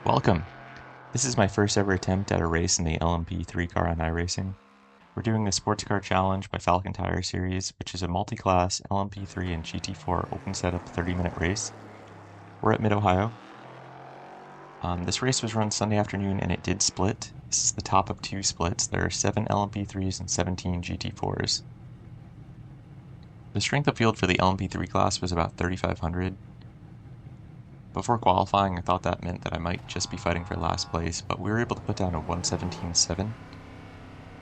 Welcome! This is my first ever attempt at a race in the LMP3 car on iRacing. We're doing the Sports Car Challenge by Falken Tire Series, which is a multi-class LMP3 and GT4 open setup 30-minute race. We're at Mid-Ohio. This race was run Sunday afternoon and it did split. This is the top of two splits. There are 7 LMP3s and 17 GT4s. The strength of field for the LMP3 class was about 3,500. Before qualifying, I thought that meant that I might just be fighting for last place, but we were able to put down a 1:17.7.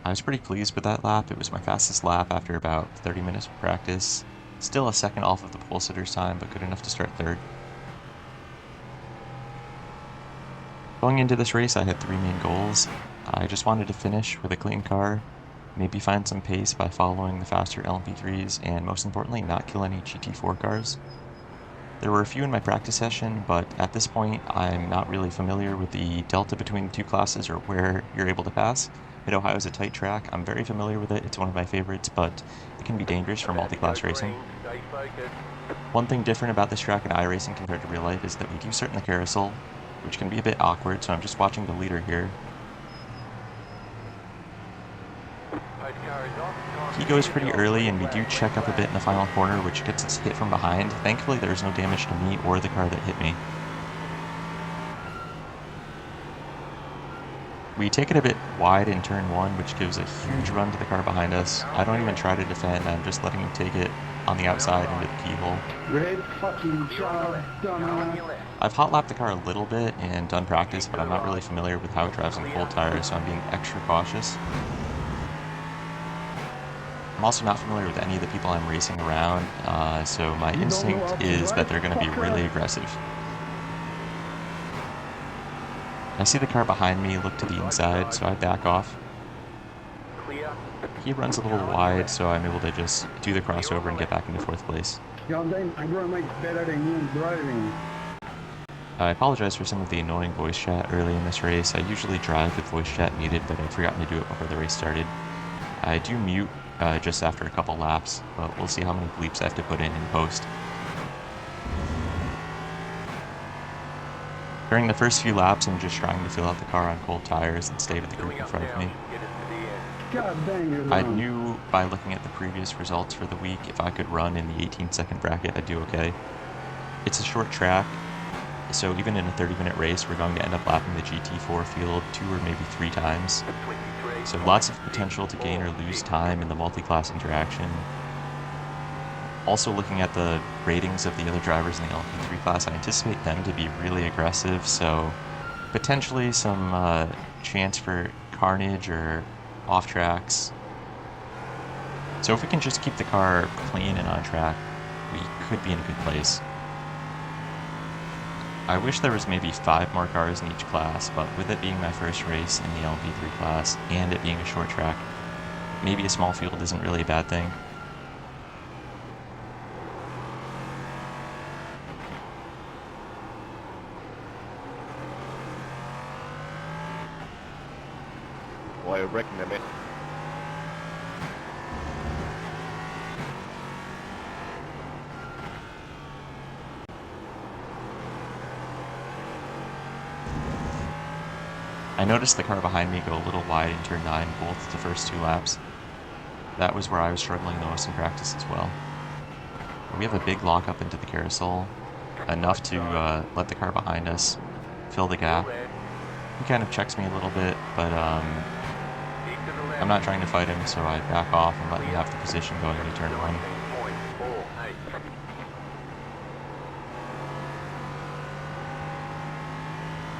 I was pretty pleased with that lap. It was my fastest lap after about 30 minutes of practice. Still a second off of the pole sitter's time, but good enough to start third. Going into this race, I had 3 main goals. I just wanted to finish with a clean car, maybe find some pace by following the faster LMP3s, and most importantly, not kill any GT4 cars. There were a few in my practice session, but at this point I'm not really familiar with the delta between the two classes or where you're able to pass. Mid-Ohio is a tight track. I'm very familiar with it. It's one of my favorites, but it can be dangerous for multi-class racing. One thing different about this track in iRacing compared to real life is that we do start in the carousel, which can be a bit awkward, so I'm just watching the leader here. He goes pretty early, and we do check up a bit in the final corner, which gets us hit from behind. Thankfully, there's no damage to me or the car that hit me. We take it a bit wide in turn 1, which gives a huge run to the car behind us. I don't even try to defend, I'm just letting him take it on the outside into the keyhole. Red fucking job, dumbass. I've hot lapped the car a little bit and done practice, but I'm not really familiar with how it drives on cold tires, so I'm being extra cautious. I'm also not familiar with any of the people I'm racing around, so my instinct is that they're going to be really aggressive. I see the car behind me look to the inside, so I back off. He runs a little wide, so I'm able to just do the crossover and get back into 4th place. I'm gonna make better than you driving. I apologize for some of the annoying voice chat early in this race. I usually drive with voice chat muted, but I'd forgotten to do it before the race started. I do mute just after a couple laps, but we'll see how many bleeps I have to put in post. During the first few laps, I'm just trying to fill out the car on cold tires and stay with the group in front of me. God dang, I knew by looking at the previous results for the week, if I could run in the 18-second bracket, I'd do okay. It's a short track, so even in a 30-minute race, we're going to end up lapping the GT4 field 2 or maybe 3 times. So lots of potential to gain or lose time in the multi-class interaction. Also looking at the ratings of the other drivers in the LMP3 class, I anticipate them to be really aggressive, so potentially some chance for carnage or off tracks. So if we can just keep the car clean and on track, we could be in a good place. I wish there was maybe 5 more cars in each class, but with it being my first race in the LMP3 class and it being a short track, maybe a small field isn't really a bad thing. Well, I reckon a bit. I noticed the car behind me go a little wide in turn 9 both the first 2 laps. That was where I was struggling the most in practice as well. We have a big lockup into the carousel, enough to let the car behind us fill the gap. He kind of checks me a little bit, but I'm not trying to fight him, so I back off and let him have the position going into turn 1.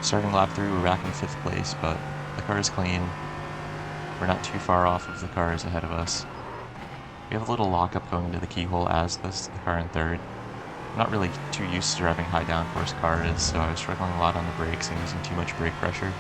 Starting lap 3, we're back in 5th place, but the car is clean. We're not too far off of the cars ahead of us. We have a little lockup going into the keyhole as does the car in 3rd. I'm not really too used to driving high downforce cars, so I was struggling a lot on the brakes and using too much brake pressure.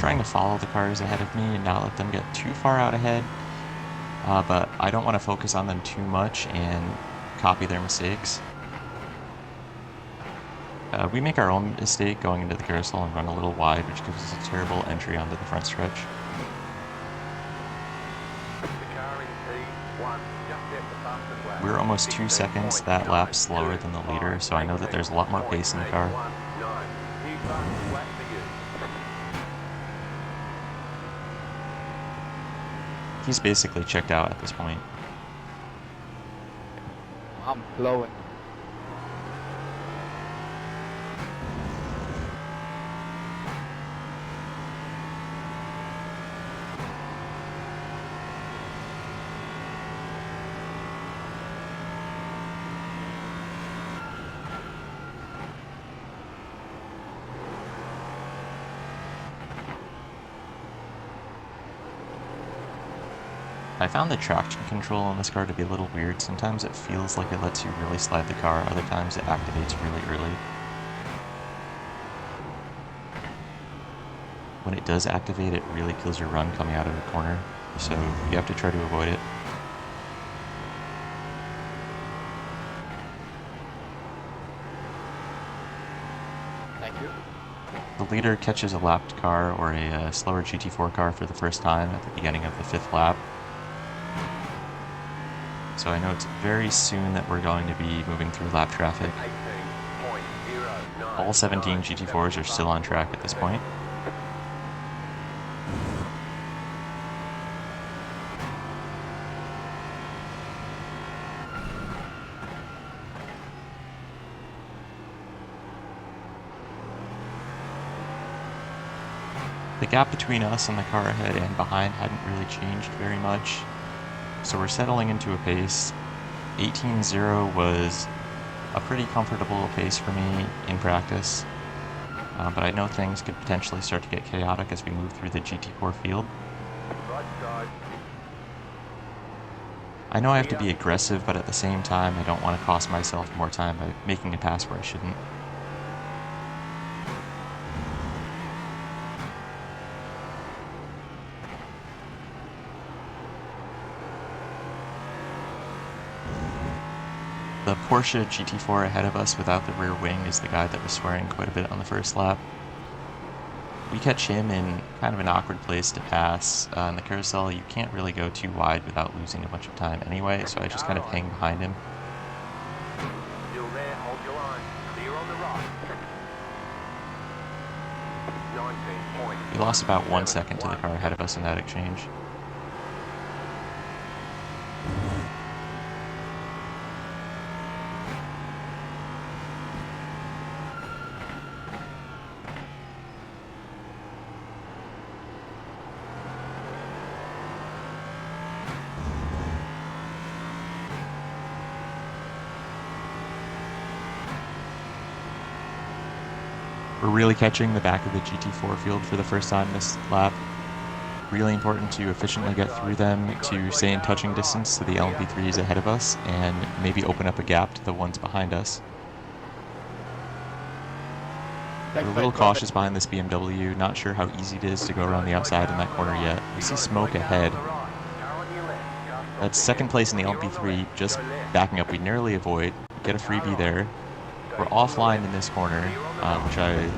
trying to follow the cars ahead of me and not let them get too far out ahead, but I don't want to focus on them too much and copy their mistakes. We make our own mistake going into the carousel and run a little wide, which gives us a terrible entry onto the front stretch. We're almost 2 seconds that lap slower than the leader, so I know that there's a lot more pace in the car. He's basically checked out at this point. I'm blowing. I found the traction control on this car to be a little weird. Sometimes it feels like it lets you really slide the car, other times it activates really early. When it does activate, it really kills your run coming out of the corner, so you have to try to avoid it. Thank you. The leader catches a lapped car or a slower GT4 car for the first time at the beginning of the 5th lap. So I know it's very soon that we're going to be moving through lap traffic. All 17 GT4s are still on track at this point. The gap between us and the car ahead and behind hadn't really changed very much. So we're settling into a pace. 18.0 was a pretty comfortable pace for me in practice, but I know things could potentially start to get chaotic as we move through the GT4 field. I know I have to be aggressive, but at the same time I don't want to cost myself more time by making a pass where I shouldn't. The Porsche GT4 ahead of us without the rear wing is the guy that was swearing quite a bit on the first lap. We catch him in kind of an awkward place to pass. In the carousel, you can't really go too wide without losing a bunch of time anyway, so I just kind of hang behind him. Still there, hold your line. Clear on the right. 19 points. We lost about 1 second to the car ahead of us in that exchange. We're really catching the back of the GT4 field for the first time this lap. Really important to efficiently get through them, to stay in touching distance to the LMP3s ahead of us, and maybe open up a gap to the ones behind us. We're a little cautious behind this BMW, not sure how easy it is to go around the outside in that corner yet. We see smoke ahead. That's second place in the LMP3, just backing up. We narrowly avoid, get a freebie there. We're offline in this corner, which I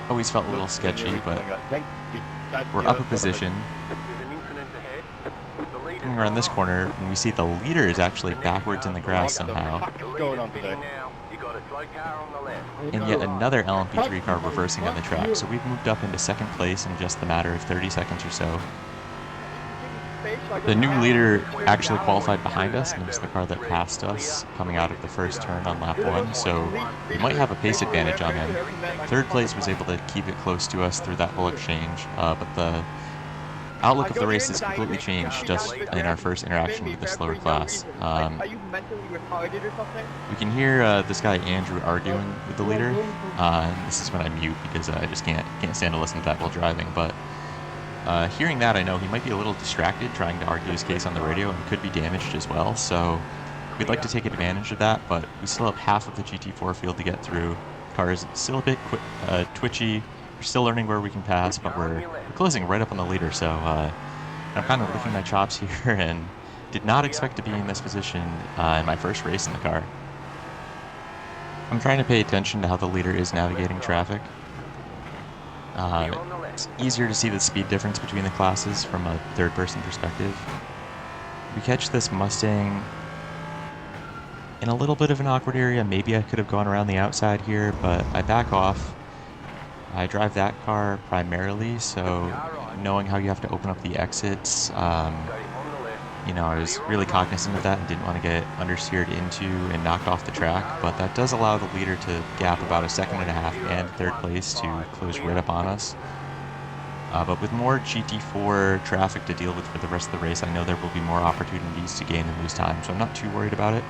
always felt a little sketchy, but we're up a position. Looking around this corner, and we see the leader is actually backwards in the grass somehow. And yet another LMP3 car reversing on the track, so we've moved up into second place in just a matter of 30 seconds or so. The new leader actually qualified behind us, and it was the car that passed us coming out of the first turn on lap 1, so we might have a pace advantage on him. Third place was able to keep it close to us through that whole exchange, but the outlook of the race has completely changed just in our first interaction with the slower class. Are you mentally retarded or something? We can hear this guy Andrew arguing with the leader, and this is when I mute because I just can't stand to listen to that while driving, but hearing that, I know he might be a little distracted trying to argue his case on the radio and could be damaged as well, so we'd like to take advantage of that, but we still have half of the GT4 field to get through. Car is still a bit twitchy. We're still learning where we can pass, but we're closing right up on the leader, so I'm kind of licking my chops here and did not expect to be in this position in my first race in the car. I'm trying to pay attention to how the leader is navigating traffic. It's easier to see the speed difference between the classes from a third-person perspective. We catch this Mustang in a little bit of an awkward area. Maybe I could have gone around the outside here, but I back off. I drive that car primarily, so knowing how you have to open up the exits, you know, I was really cognizant of that and didn't want to get understeered into and knocked off the track, but that does allow the leader to gap about a second and a half and third place to close right up on us. But with more GT4 traffic to deal with for the rest of the race, I know there will be more opportunities to gain and lose time, so I'm not too worried about it.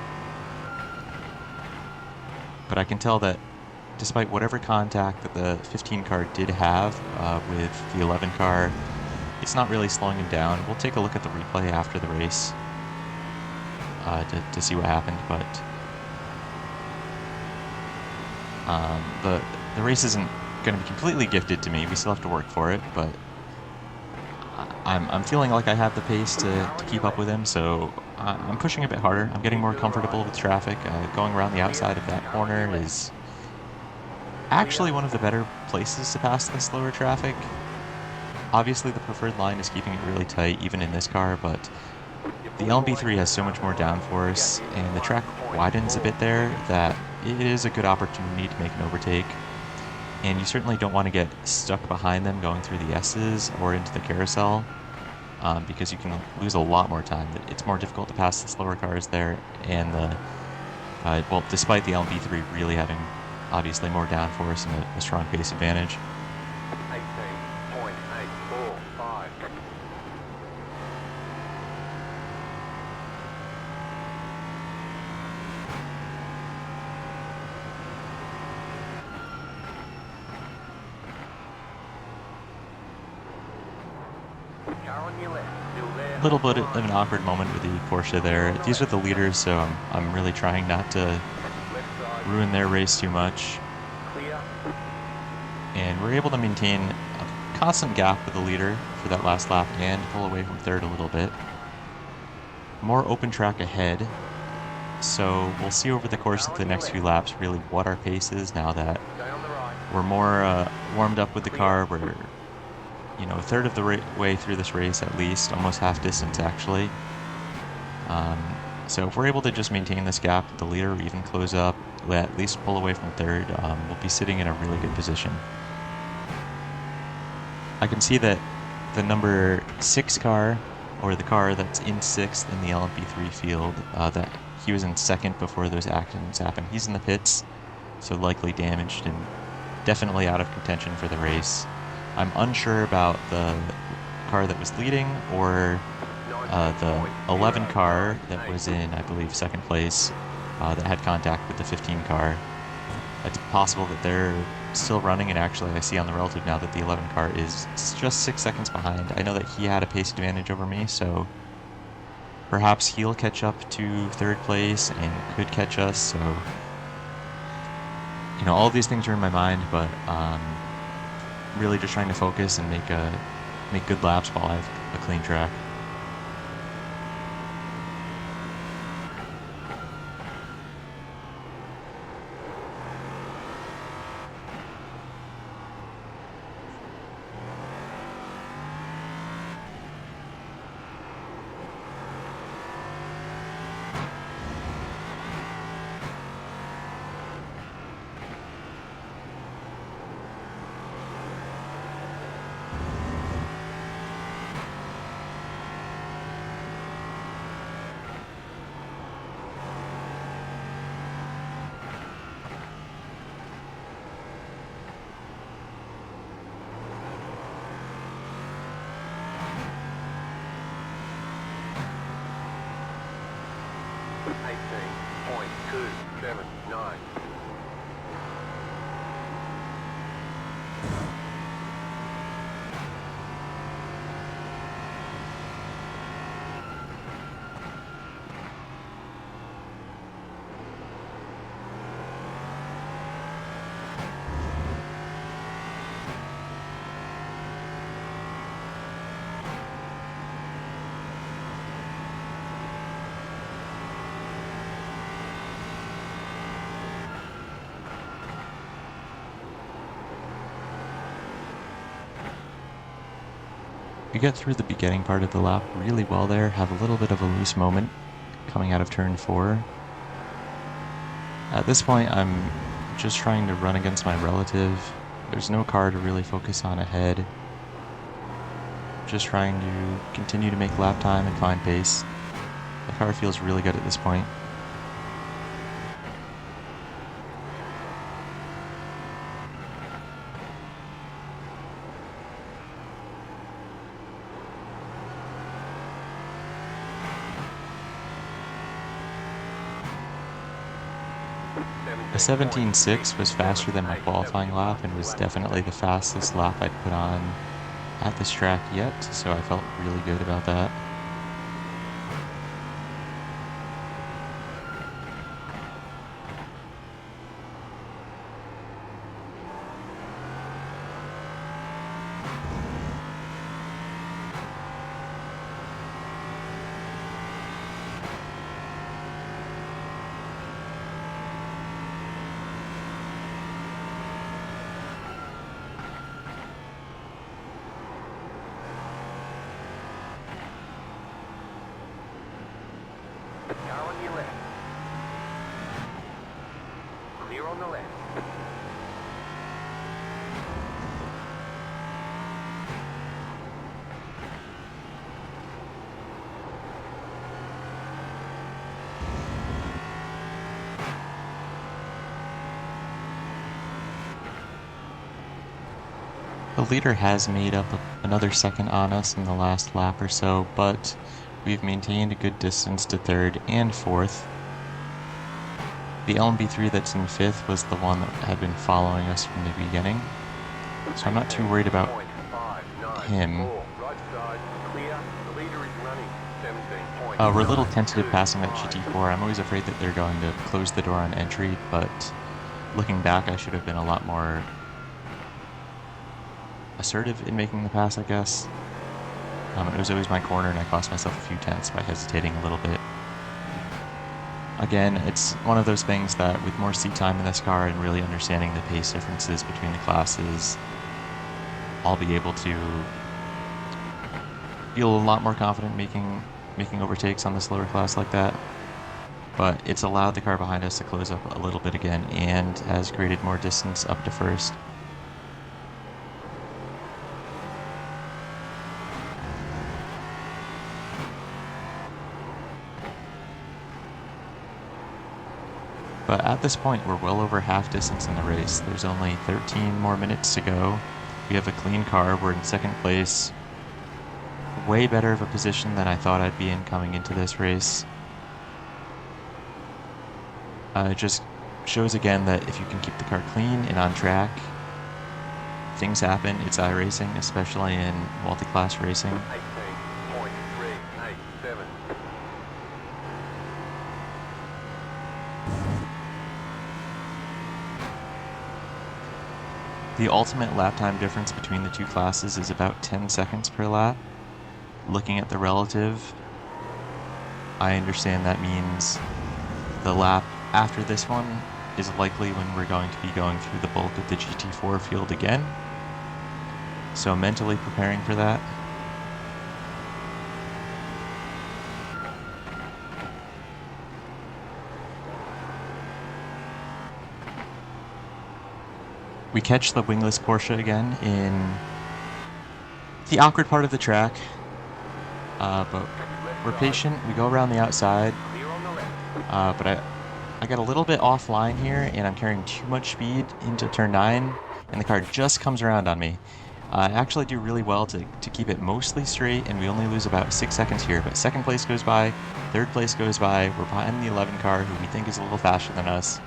But I can tell that despite whatever contact that the 15 car did have with the 11 car, it's not really slowing him down. We'll take a look at the replay after the race to see what happened, but the race isn't going to be completely gifted to me. We still have to work for it, but I'm feeling like I have the pace to keep up with him, so I'm pushing a bit harder. I'm getting more comfortable with traffic. Going around the outside of that corner is actually one of the better places to pass the slower traffic. Obviously the preferred line is keeping it really tight even in this car, but the LMP3 has so much more downforce and the track widens a bit there that it is a good opportunity to make an overtake. And you certainly don't want to get stuck behind them going through the S's or into the carousel, because you can lose a lot more time. It's more difficult to pass the slower cars there, and well, despite the LMP3 really having obviously more downforce and a strong pace advantage. 18.845. A little bit of an awkward moment with the Porsche there. These are the leaders, so I'm really trying not to ruin their race too much. And we're able to maintain a constant gap with the leader for that last lap and pull away from third a little bit. More open track ahead, so we'll see over the course of the next few laps really what our pace is now that we're more warmed up with the car. We're, you know, a third of the way through this race at least, almost half distance actually. So if we're able to just maintain this gap with the leader or even close up, at least pull away from third, we'll be sitting in a really good position. I can see that the number 6 car, or the car that's in 6th in the LMP3 field, that he was in 2nd before those accidents happened. He's in the pits, so likely damaged and definitely out of contention for the race. I'm unsure about the car that was leading or the 11 car that was in, I believe, 2nd place that had contact with the 15 car. It's possible that they're still running, and actually I see on the relative now that the 11 car is just 6 seconds behind. I know that he had a pace advantage over me, so perhaps he'll catch up to 3rd place and could catch us, so you know, all of these things are in my mind, but really just trying to focus and make good laps while I have a clean track. We get through the beginning part of the lap really well there, have a little bit of a loose moment coming out of turn 4. At this point, I'm just trying to run against my relative. There's no car to really focus on ahead. Just trying to continue to make lap time and find pace. The car feels really good at this point. A 17.6 was faster than my qualifying lap and was definitely the fastest lap I'd put on at this track yet, so I felt really good about that. Car on your left. Clear on the left. The leader has made up another second on us in the last lap or so, but we've maintained a good distance to 3rd and 4th. The LMP3 that's in 5th was the one that had been following us from the beginning, so I'm not too worried about him. Right side, clear. The leader is running. 17. We're a little tentative passing that GT4. I'm always afraid that they're going to close the door on entry, but looking back, I should have been a lot more assertive in making the pass, I guess. It was always my corner, and I cost myself a few tenths by hesitating a little bit. Again, it's one of those things that with more seat time in this car and really understanding the pace differences between the classes, I'll be able to feel a lot more confident making overtakes on the slower class like that. But it's allowed the car behind us to close up a little bit again and has created more distance up to 1st. But at this point, we're well over half distance in the race. There's only 13 more minutes to go. We have a clean car. We're in 2nd place. Way better of a position than I thought I'd be in coming into this race. It just shows again that if you can keep the car clean and on track, things happen. It's iRacing, especially in multi-class racing. 18.387. The ultimate lap time difference between the two classes is about 10 seconds per lap. Looking at the relative, I understand that means the lap after this one is likely when we're going to be going through the bulk of the GT4 field again. So mentally preparing for that. We catch the wingless Porsche again in the awkward part of the track, but we're patient. We go around the outside, but I got a little bit offline here, and I'm carrying too much speed into turn 9, and the car just comes around on me. I actually do really well to keep it mostly straight, and we only lose about 6 seconds here, but 2nd place goes by, 3rd place goes by, we're behind the 11 car, who we think is a little faster than us.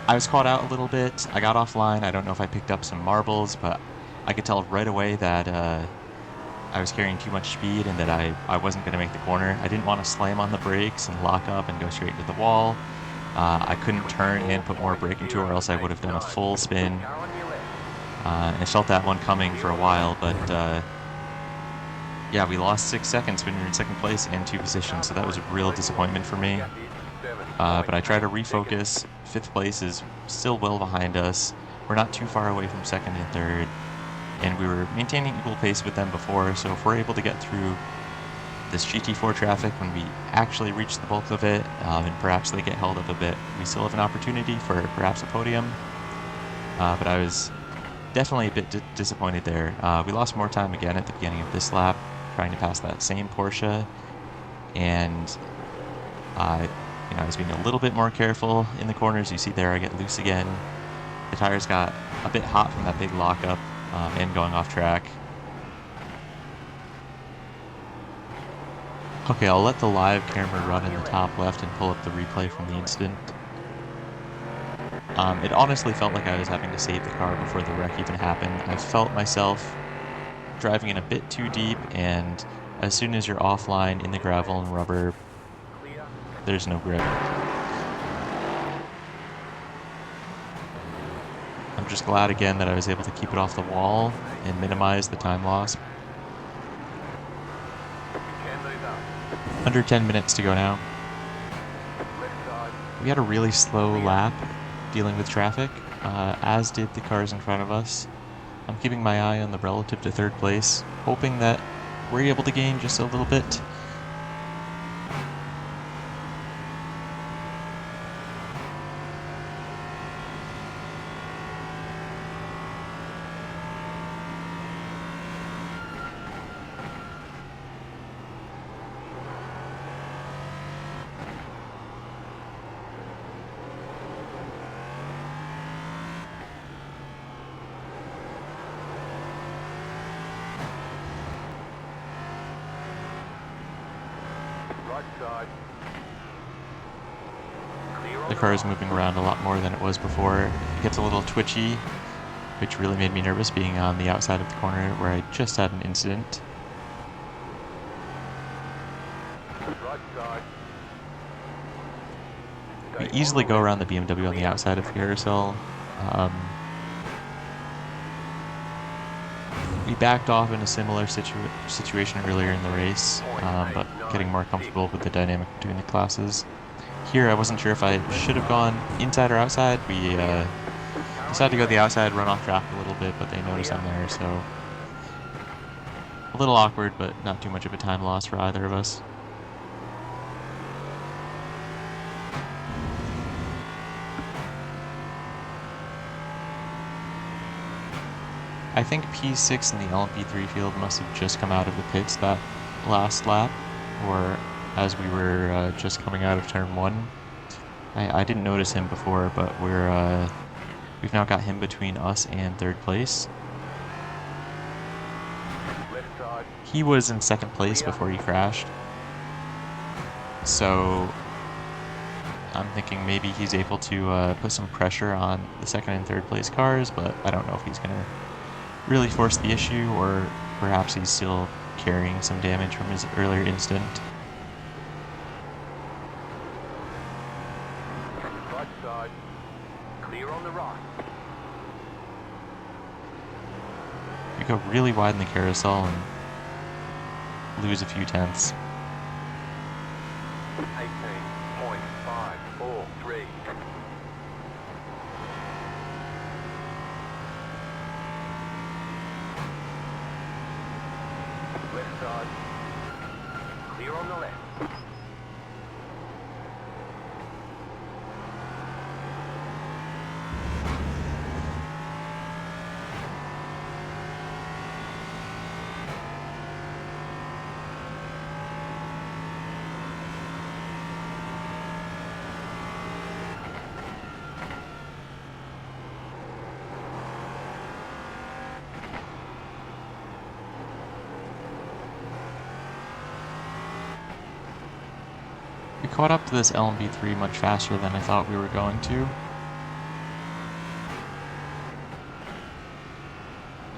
I was caught out a little bit. I got offline. I don't know if I picked up some marbles, but I could tell right away that I was carrying too much speed and that I wasn't going to make the corner. I didn't want to slam on the brakes and lock up and go straight into the wall. I couldn't turn and put more brake into it, or else I would have done a full spin. And I felt that one coming for a while, but yeah, we lost 6 seconds when we were in 2nd place and 2 positions, so that was a real disappointment for me. But I try to refocus. 5th place is still well behind us. We're not too far away from 2nd and 3rd. and we were maintaining equal pace with them before, so if we're able to get through this GT4 traffic when we actually reach the bulk of it, and perhaps they get held up a bit, we still have an opportunity for perhaps a podium. But I was definitely a bit disappointed there. We lost more time again at the beginning of this lap, trying to pass that same Porsche, and I was being a little bit more careful in the corners. You see there, I get loose again. The tires got a bit hot from that big lockup and going off track. Okay, I'll let the live camera run in the top left and pull up the replay from the incident. It honestly felt like I was having to save the car before the wreck even happened. I felt myself driving in a bit too deep, and as soon as you're offline in the gravel and rubber, there's no grip. I'm just glad again that I was able to keep it off the wall and minimize the time loss. Under 10 minutes to go now. We had a really slow lap dealing with traffic, as did the cars in front of us. I'm keeping my eye on the relative to third place, hoping that we're able to gain just a little bit. The car is moving around a lot more than it was before. It gets a little twitchy, which really made me nervous being on the outside of the corner where I just had an incident. We easily go around the BMW on the outside of the carousel. We backed off in a similar situation earlier in the race, but getting more comfortable with the dynamic between the classes. Here, I wasn't sure if I should have gone inside or outside. We decided to go the outside, run off track a little bit, but they noticed I'm there, so a little awkward, but not too much of a time loss for either of us. I think P6 in the LMP3 field must have just come out of the pits that last lap, or as we were just coming out of turn 1. I didn't notice him before, but we've now got him between us and third place. He was in second place before he crashed, so I'm thinking maybe he's able to put some pressure on the second and third place cars, but I don't know if he's going to really force the issue, or perhaps he's still carrying some damage from his earlier incident. Right side. Clear on the right. We go really wide in the carousel and lose a few tenths. 18.543. Left side. Clear on the left. We caught up to this LMP3 much faster than I thought we were going to.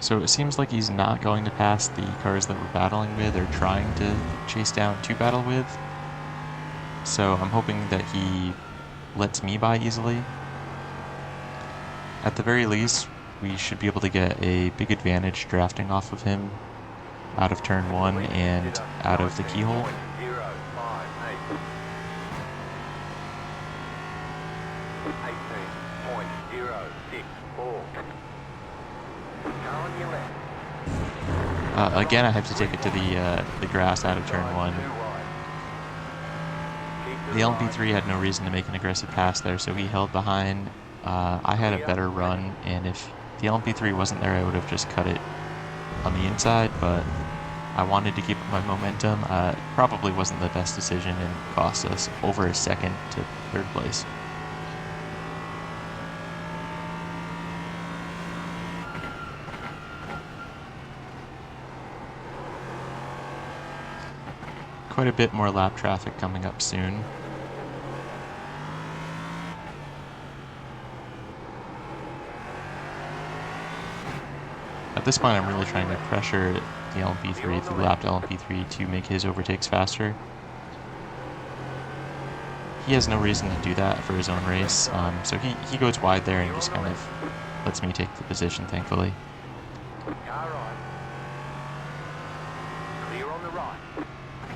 So it seems like he's not going to pass the cars that we're battling with or trying to chase down to battle with. So I'm hoping that he lets me by easily. At the very least, we should be able to get a big advantage drafting off of him out of turn 1 and out of the keyhole. 18.064. Car on your left. Again, I have to take it to the grass out of turn 1. The LMP3 had no reason to make an aggressive pass there, so he held behind. I had a better run, and if the LMP3 wasn't there, I would have just cut it on the inside, but I wanted to keep up my momentum. Probably wasn't the best decision and cost us over a second to 3rd place. Quite a bit more lap traffic coming up soon. At this point, I'm really trying to pressure the LMP3, the lapped LMP3, to make his overtakes faster. He has no reason to do that for his own race, so he goes wide there and just kind of lets me take the position, thankfully.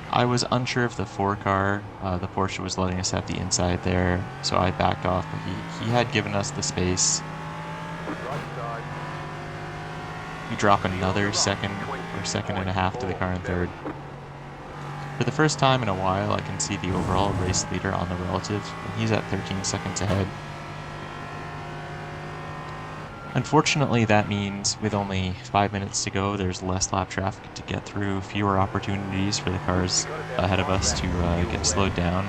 I was unsure of the 4 car. The Porsche was letting us have the inside there, so I backed off, but he had given us the space. We drop another second or second and a half to the car in 3rd. For the first time in a while, I can see the overall race leader on the relative, and he's at 13 seconds ahead. Unfortunately, that means with only 5 minutes to go, there's less lap traffic to get through, fewer opportunities for the cars ahead of us to get slowed down.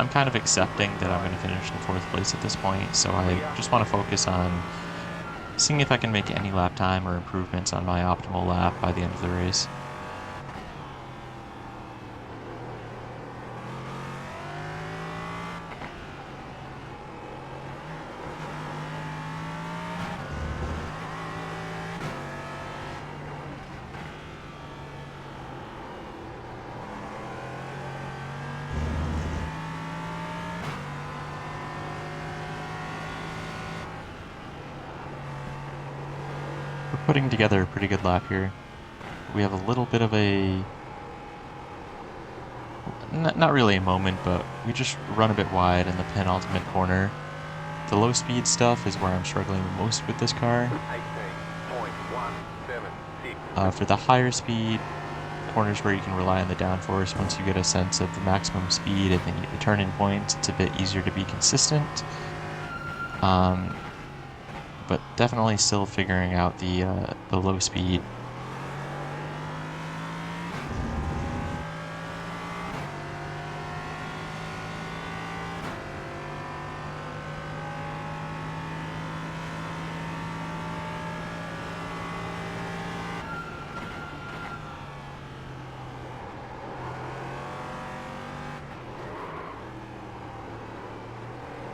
I'm kind of accepting that I'm going to finish in 4th place at this point, so I just want to focus on seeing if I can make any lap time or improvements on my optimal lap by the end of the race. We're putting together a pretty good lap here. We have a little bit of a... not really a moment, but we just run a bit wide in the penultimate corner. The low speed stuff is where I'm struggling the most with this car. For the higher speed corners where you can rely on the downforce, once you get a sense of the maximum speed and the turn-in points, it's a bit easier to be consistent. But definitely still figuring out the low speed.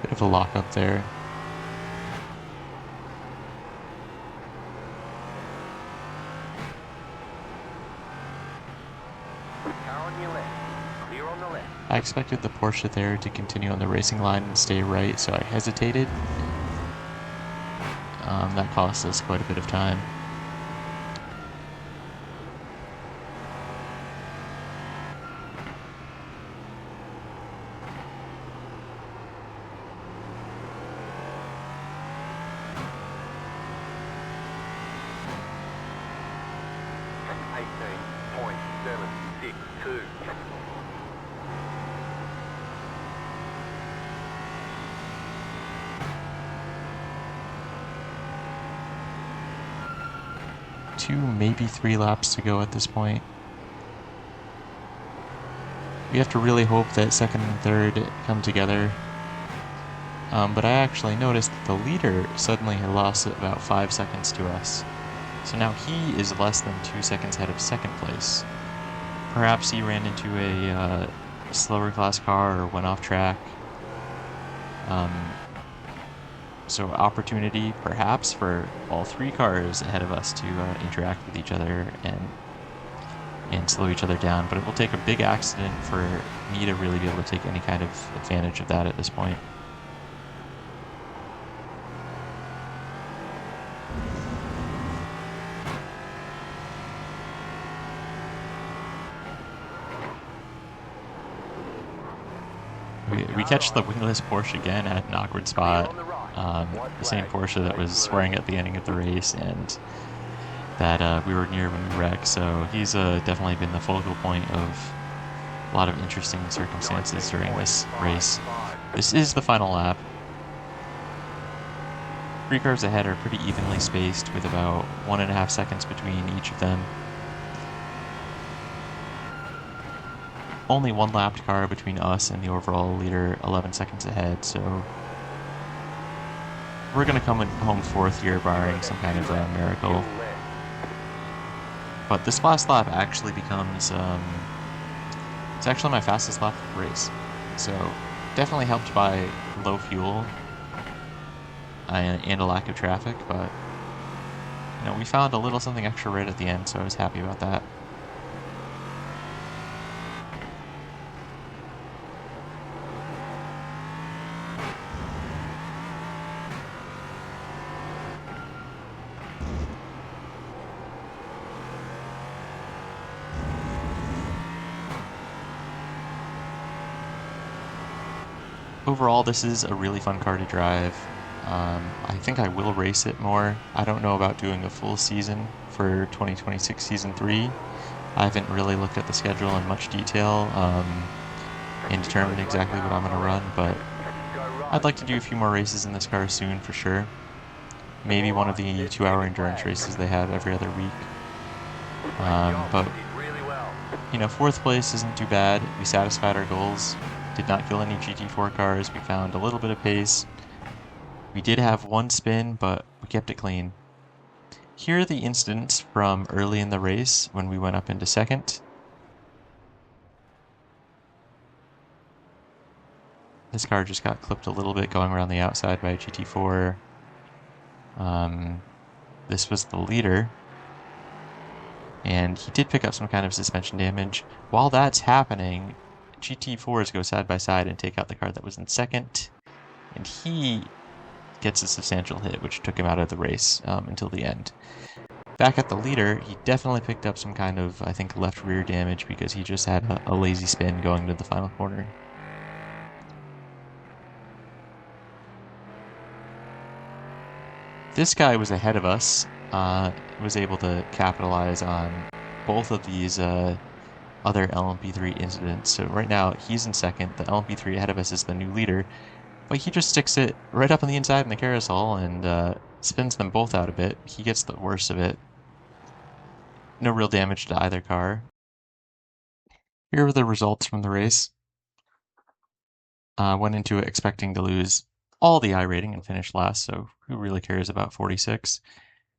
Bit of a lock up there. I expected the Porsche there to continue on the racing line and stay right, so I hesitated. That cost us quite a bit of time. Two, maybe 3 laps to go at this point. We have to really hope that 2nd and 3rd come together. But I actually noticed that the leader suddenly had lost about 5 seconds to us. So now he is less than 2 seconds ahead of 2nd place. Perhaps he ran into a slower class car or went off track. So opportunity, perhaps, for all 3 cars ahead of us to interact with each other and slow each other down. But it will take a big accident for me to really be able to take any kind of advantage of that at this point. we catch the wingless Porsche again at an awkward spot. The same Porsche that was swearing at the beginning of the race and that we were near when we wrecked. So he's definitely been the focal point of a lot of interesting circumstances during this race. This is the final lap. 3 cars ahead are pretty evenly spaced with about 1.5 seconds between each of them. Only one lapped car between us and the overall leader, 11 seconds ahead, so we're going to come home 4th here barring some kind of miracle. But this last lap actually becomes, it's actually my fastest lap of the race. So definitely helped by low fuel and a lack of traffic, but you know, we found a little something extra right at the end, so I was happy about that. Overall, this is a really fun car to drive. I think I will race it more. I don't know about doing a full season for 2026 Season 3. I haven't really looked at the schedule in much detail and determined exactly what I'm going to run, but I'd like to do a few more races in this car soon for sure. Maybe one of the 2-hour endurance races they have every other week. But, you know, 4th place isn't too bad. We satisfied our goals. Did not kill any GT4 cars. We found a little bit of pace. We did have one spin, but we kept it clean. Here are the incidents from early in the race when we went up into 2nd. This car just got clipped a little bit going around the outside by a GT4. This was the leader. And he did pick up some kind of suspension damage. While that's happening, GT4s go side by side and take out the car that was in 2nd. And he gets a substantial hit, which took him out of the race until the end. Back at the leader, he definitely picked up some kind of, I think, left rear damage because he just had a lazy spin going to the final corner. This guy was ahead of us, was able to capitalize on both of these other LMP3 incidents. So right now, he's in 2nd. The LMP3 ahead of us is the new leader. But he just sticks it right up on the inside in the carousel and spins them both out a bit. He gets the worst of it. No real damage to either car. Here are the results from the race. Went into it expecting to lose all the iRating and finish last, so who really cares about 46?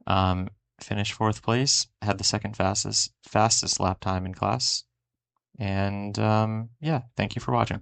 Finished 4th place, had the 2nd fastest lap time in class. And yeah, thank you for watching.